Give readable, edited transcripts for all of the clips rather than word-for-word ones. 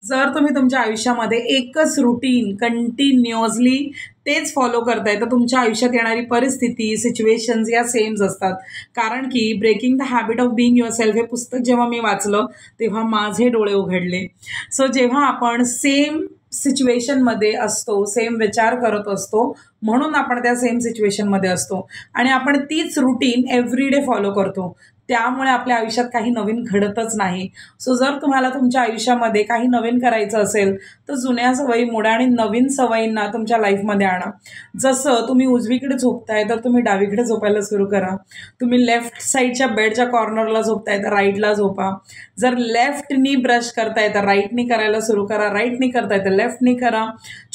जर तुम्ही तुमच्या आयुष्यामध्ये एकच रूटीन कंटिन्युअसली तेच फॉलो करताय, तर तुमच्या आयुष्यात येणारी परिस्थिती, सिच्युएशन्स या सेम्स असतात. कारण की breaking the habit of being yourself हे पुस्तक जेव्हा मी वाचलं, तेव्हा माझे डोळे उघडले. सो जेव्हा आपण सेम सिच्युएशनमध्ये असतो, सेम विचार करत असतो, म्हणून आपण त्या सेम सिच्युएशनमध्ये असतो आणि आपण तीच रूटीन एव्हरीडे फॉलो करतो. त्यामुळे आपल्या आयुष्यात काही नवीन घडतच नाही. सो जर तुम्हाला तुमच्या आयुष्यामध्ये काही नवीन करायचं असेल, तर जुन्या सवयी मोडा आणि नवीन सवयींना तुमच्या लाईफमध्ये आणा. जसं तुम्ही उजवीकडे झोपताय, तर तुम्ही डावीकडे झोपायला सुरू करा. तुम्ही लेफ्ट साईडच्या बेडच्या कॉर्नरला झोपताय, तर राईटला झोपा. जर लेफ्टनी ब्रश करताय, तर राईटनी करायला सुरू करा. राईटनी करताय, तर लेफ्टनी करा.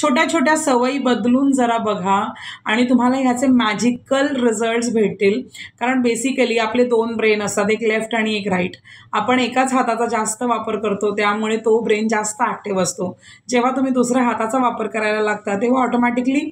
छोट्या छोट्या सवयी बदलून जरा बघा आणि तुम्हाला ह्याचे मॅजिकल रिझल्ट्स भेटतील. कारण बेसिकली आपले 2 ब्रेन असतात, एक लेफ्ट आणि एक राईट. आपण एकाच हाताचा जास्त वापर करतो, त्यामुळे तो ब्रेन जास्त ॲक्टिव्ह असतो. जेव्हा तुम्ही दुसऱ्या हाताचा वापर करायला लागता, तेव्हा ऑटोमॅटिकली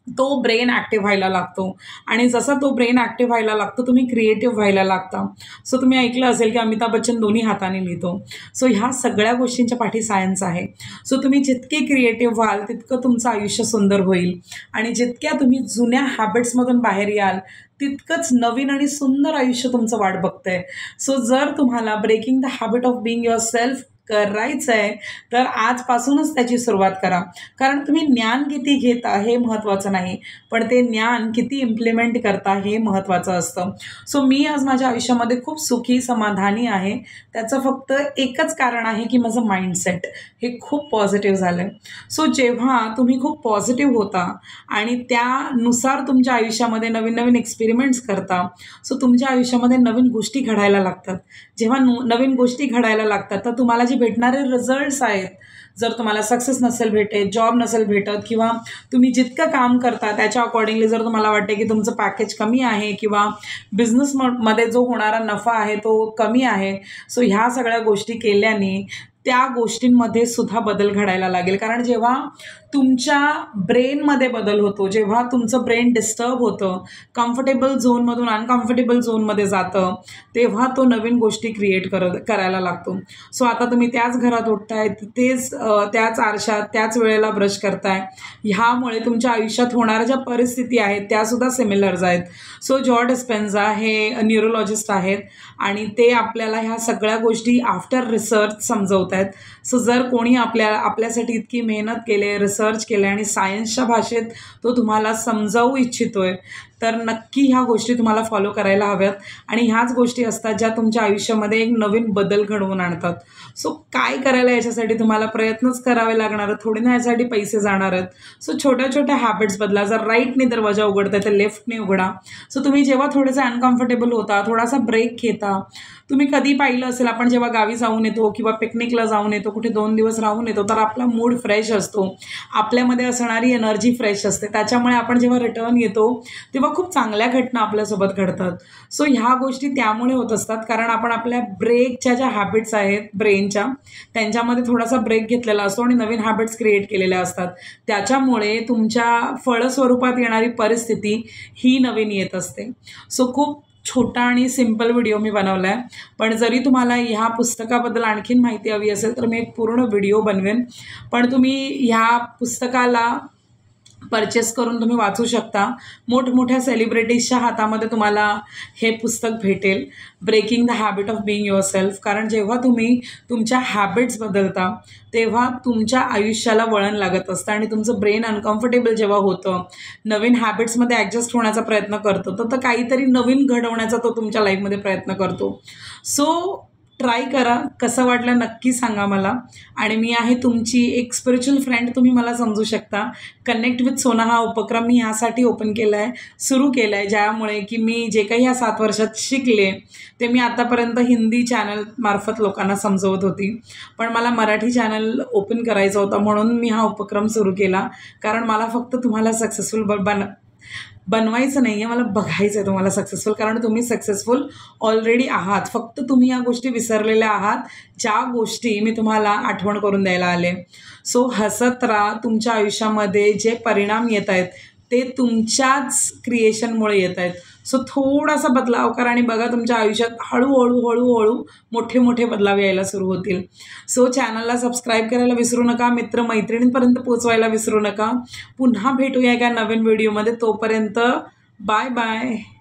तो ब्रेन ॲक्टिव्ह व्हायला लागतो आणि जसा तो ब्रेन ॲक्टिव्ह व्हायला लागतो, तुम्ही क्रिएटिव्ह व्हायला लागता. सो तुम्ही ऐकलं असेल की अमिताभ बच्चन दोन्ही हाताने लिहितो. सो ह्या सगळ्या गोष्टींच्या पाठी सायन्स आहे. सो तुम्ही जितके क्रिएटिव्ह व्हाल, तितकं तुमचं आयुष्य सुंदर होईल आणि जितक्या तुम्ही जुन्या हॅबिट्समधून बाहेर याल, तितकंच नवीन आणि सुंदर आयुष्य तुमचं वाट बघतंय. सो जर तुम्हाला breaking the habit of being yourself करायचं आहे, तर आजपासूनच त्याची सुरुवात करा. कारण तुम्ही ज्ञान किती घेता हे महत्त्वाचं नाही, पण ते ज्ञान किती इम्प्लिमेंट करता हे महत्त्वाचं असतं. सो मी आज माझ्या आयुष्यामध्ये खूप सुखी, समाधानी आहे. त्याचं फक्त एकच कारण आहे की माझं माइंडसेट हे खूप पॉझिटिव्ह झालं आहे. सो जेव्हा तुम्ही खूप पॉझिटिव्ह होता आणि त्यानुसार तुमच्या आयुष्यामध्ये नवीन नवीन एक्सपेरिमेंट्स करता, सो तुमच्या आयुष्यामध्ये नवीन गोष्टी घडायला लागतात. जेव्हा नवीन गोष्टी घडायला लागतात, तर तुम्हाला जे भेटणारे रिझल्ट्स आहेत, जर तुम्हाला सक्सेस नसेल भेटत, जॉब नसेल भेटत किंवा तुम्ही जितकं काम करता त्याच्या अकॉर्डिंगली जर तुम्हाला वाटते की तुमचं पॅकेज कमी आहे किंवा बिझनेसमध्ये जो होणारा नफा आहे तो कमी आहे, सो ह्या सगळ्या गोष्टी केल्याने त्या गोष्टींमध्ये सुद्धा बदल घडायला लागेल. कारण जेव्हा तुमच्या ब्रेनमध्ये बदल होतो, जेव्हा तुमचं ब्रेन डिस्टर्ब होतं, कम्फर्टेबल झोनमधून अनकम्फर्टेबल झोनमध्ये जातं, तेव्हा तो नवीन गोष्टी क्रिएट करायला लागतो. सो आता तुम्ही त्याच घरात उठताय, त्याच आरशात त्याच वेळेला ब्रश करताय. ह्यामुळे तुमच्या आयुष्यात होणाऱ्या ज्या परिस्थिती आहेत त्यासुद्धा सिमिलर्स आहेत. सो जॉ डिस्पेन्झा हे न्यूरोलॉजिस्ट आहेत आणि ते आपल्याला ह्या सगळ्या गोष्टी आफ्टर रिसर्च समजवत आहेत. सो जर कोणी आपल्यासाठी इतकी मेहनत केली, रिसर्च केले आणि सायन्सच्या भाषेत तो तुम्हाला समजावू इच्छितोय, तर नक्की ह्या गोष्टी तुम्हाला फॉलो करायला हव्यात. आणि ह्याच गोष्टी असतात ज्या तुमच्या आयुष्यामध्ये एक नवीन बदल घडवून आणतात. सो काय करायला याच्यासाठी तुम्हाला प्रयत्नच करावे लागणार आहेत, थोडी ना यासाठी पैसे जाणार आहेत. सो छोट्या छोट्या हॅबिट्स बदला. जर राईटने दरवाजा उघडताय, तर लेफ्टने उघडा. सो तुम्ही जेव्हा थोडेसे अनकम्फर्टेबल होता, थोडासा ब्रेक घेता. तुम्ही कधी पाहिलं असेल, आपण जेव्हा गावी जाऊन येतो किंवा पिकनिकला जाऊन येतो, कुठे 2 दिवस राहून येतो, तर आपला मूड फ्रेश असतो, आपल्यामध्ये असणारी एनर्जी फ्रेश असते. त्याच्यामुळे आपण जेव्हा रिटर्न येतो, तेव्हा खूप चांगल्या घटना आपल्यासोबत घडतात. सो ह्या गोष्टी त्यामुळे होत असतात, कारण आपण आपल्या ब्रेकच्या ज्या हॅबिट्स आहेत ब्रेनच्या, त्यांच्यामध्ये थोडासा ब्रेक घेतलेला असतो आणि नवीन हॅबिट्स क्रिएट केलेल्या असतात. त्याच्यामुळे तुमच्या फळस्वरूपात येणारी परिस्थिती ही नवीन येत असते. सो खूप छोटा आणि सिम्पल व्हिडिओ मी बनवला आहे, पण जरी तुम्हाला ह्या पुस्तकाबद्दल आणखीन माहिती हवी असेल, तर मी एक पूर्ण व्हिडिओ बनवेन. पण तुम्ही ह्या पुस्तकाला परचेस करून तुम्ही वाचू शकता. मोठमोठ्या सेलिब्रिटीजच्या हातामध्ये तुम्हाला हे पुस्तक भेटेल, breaking the habit of being yourself. कारण जेव्हा तुम्ही तुमच्या हॅबिट्स बदलता, तेव्हा तुमच्या आयुष्याला वळण लागत असतं आणि तुमचं ब्रेन अनकम्फर्टेबल जेव्हा होतं, नवीन हॅबिट्समध्ये ॲडजस्ट होण्याचा प्रयत्न करतो, तर काहीतरी नवीन घडवण्याचा तो तुमच्या लाईफमध्ये प्रयत्न करतो. सो ट्राय करा. कसं वाटलं नक्की सांगा मला. आणि मी आहे तुमची एक स्पिरिच्युअल फ्रेंड, तुम्ही मला समजू शकता. कनेक्ट विथ सोना हा उपक्रम मी ह्यासाठी ओपन केला आहे, सुरू केला आहे, ज्यामुळे की मी जे काही ह्या 7 वर्षात शिकले ते मी आतापर्यंत हिंदी चॅनलमार्फत लोकांना समजवत होती. पण मला मराठी चॅनल ओपन करायचं होतं, म्हणून मी हा उपक्रम सुरू केला. कारण मला फक्त तुम्हाला सक्सेसफुल बनवायचं नाही आहे, मला बघायचं आहे तुम्हाला सक्सेसफुल. कारण तुम्ही सक्सेसफुल ऑलरेडी आहात, फक्त तुम्ही या गोष्टी विसरलेल्या आहात, ज्या गोष्टी मी तुम्हाला आठवण करून द्यायला आले. सो हसत राहा. तुमच्या आयुष्यामध्ये जे परिणाम येत आहेत ते तुमच्याच क्रिएशनमुळे येत आहेत. सो थोडासा बदलाव करा आणि बघा तुमच्या आयुष्यात हळूहळू मोठे मोठे बदलाव यायला सुरू होतील. सो चॅनलला सबस्क्राईब करायला विसरू नका, मित्रमैत्रिणींपर्यंत पोचवायला विसरू नका. पुन्हा भेटूया एका नवीन व्हिडिओमध्ये. तोपर्यंत बाय बाय.